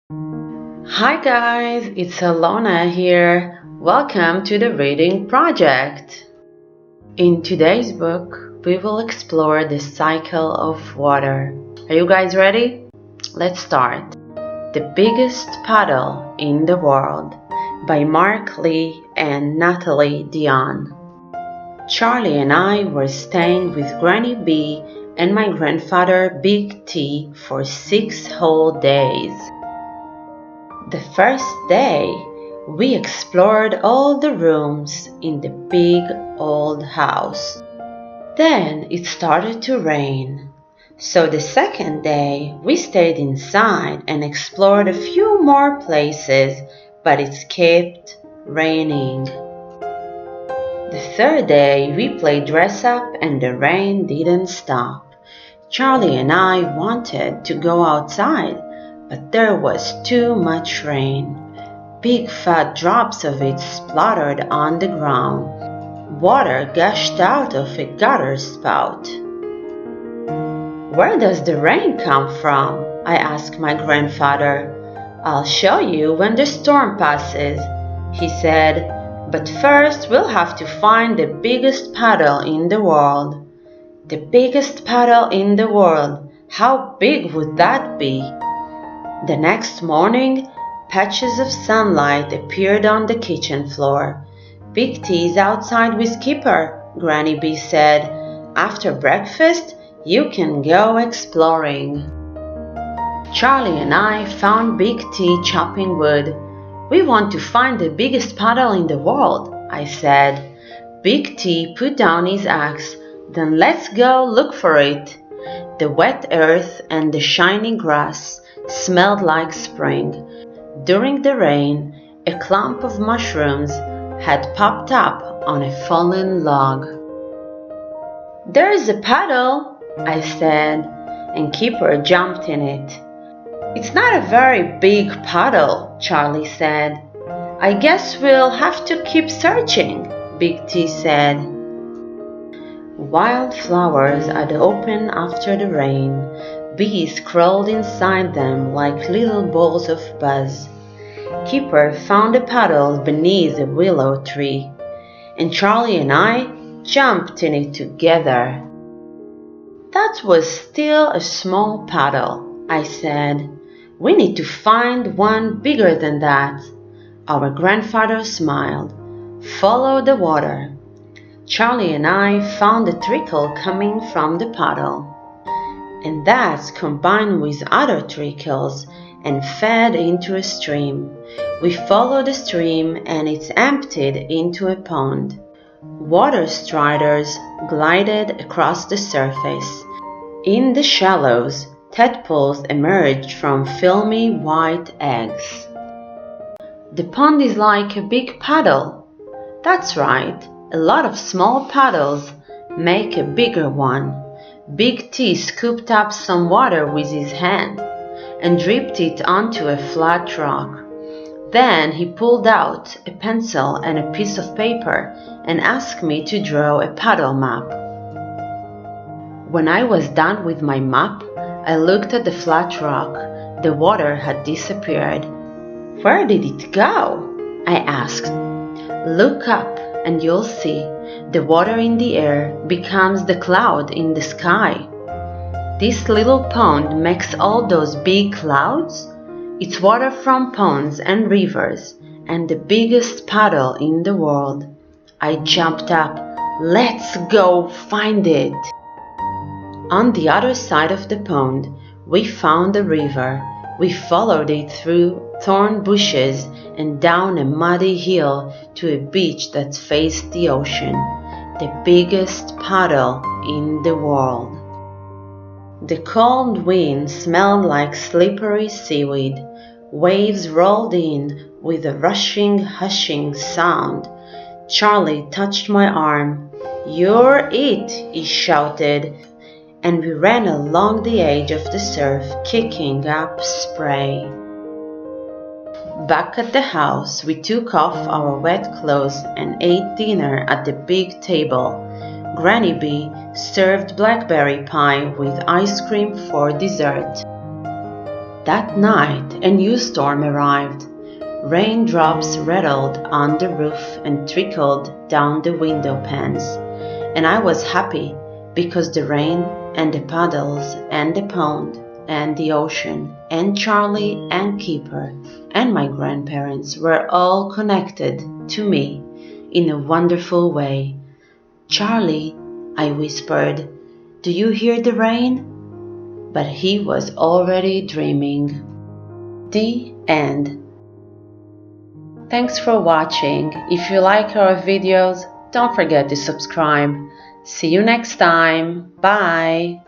Hi guys, it's Alona here. Welcome to the reading project. In today's book, we will explore the cycle of water. Are you guys ready? Let's start. The Biggest Puddle in the World by Mark Lee and Natalie Dion. Charlie and I were staying with Granny B and my grandfather Big T for 6 whole days. The first day, we explored all the rooms in the big old house. Then it started to rain. So the second day, we stayed inside and explored a few more places, but it kept raining. The third day, we played dress up and the rain didn't stop. Charlie and I wanted to go outside, but there was too much rain. Big fat drops of it splattered on the ground. Water gushed out of a gutter spout. "Where does the rain come from?" I asked my grandfather. "I'll show you when the storm passes," he said. "But first we'll have to find the biggest puddle in the world." The biggest puddle in the world. How big would that be? The next morning, patches of sunlight appeared on the kitchen floor. "Big T's outside with Skipper," Granny B said. "After breakfast, you can go exploring." Charlie and I found Big T chopping wood. "We want to find the biggest puddle in the world," I said. Big T put down his axe. "Then let's go look for it." The wet earth and the shiny grass smelled like spring. During the rain, a clump of mushrooms had popped up on a fallen log. "There's a puddle," I said, and Keeper jumped in it. "It's not a very big puddle," Charlie said. "I guess we'll have to keep searching," Big T said. Wildflowers had opened after the rain. Bees crawled inside them like little balls of buzz. Keeper found a puddle beneath a willow tree, and Charlie and I jumped in it together. "That was still a small puddle," I said. "We need to find one bigger than that." Our grandfather smiled. "Follow the water." Charlie and I found a trickle coming from the puddle, and that combined with other trickles and fed into a stream. We followed the stream and it emptied into a pond. Water striders glided across the surface. In the shallows, tadpoles emerged from filmy white eggs. "The pond is like a big puddle." "That's right. A lot of small puddles make a bigger one." Big T scooped up some water with his hand and dripped it onto a flat rock. Then he pulled out a pencil and a piece of paper and asked me to draw a puddle map. When I was done with my map, I looked at the flat rock. The water had disappeared. "Where did it go?" I asked. "Look up and you'll see. The water in the air becomes the cloud in the sky." "This little pond makes all those big clouds?" "It's water from ponds and rivers and the biggest puddle in the world." I jumped up. "Let's go find it." On the other side of the pond, we found a river. We followed it through thorn bushes and down a muddy hill to a beach that faced the ocean. The biggest puddle in the world. The cold wind smelled like slippery seaweed. Waves rolled in with a rushing, hushing sound. Charlie touched my arm. "You're it," he shouted, and we ran along the edge of the surf, kicking up spray. Back at the house, we took off our wet clothes and ate dinner at the big table. Granny B served blackberry pie with ice cream for dessert. That night, a new storm arrived. Raindrops rattled on the roof and trickled down the window panes, and I was happy because the rain and the puddles and the pond and the ocean and Charlie and Keeper and my grandparents were all connected to me in a wonderful way. "Charlie," I whispered, "do you hear the rain?" But he was already dreaming. The end. Thanks for watching. If you like our videos, don't forget to subscribe. See you next time. Bye.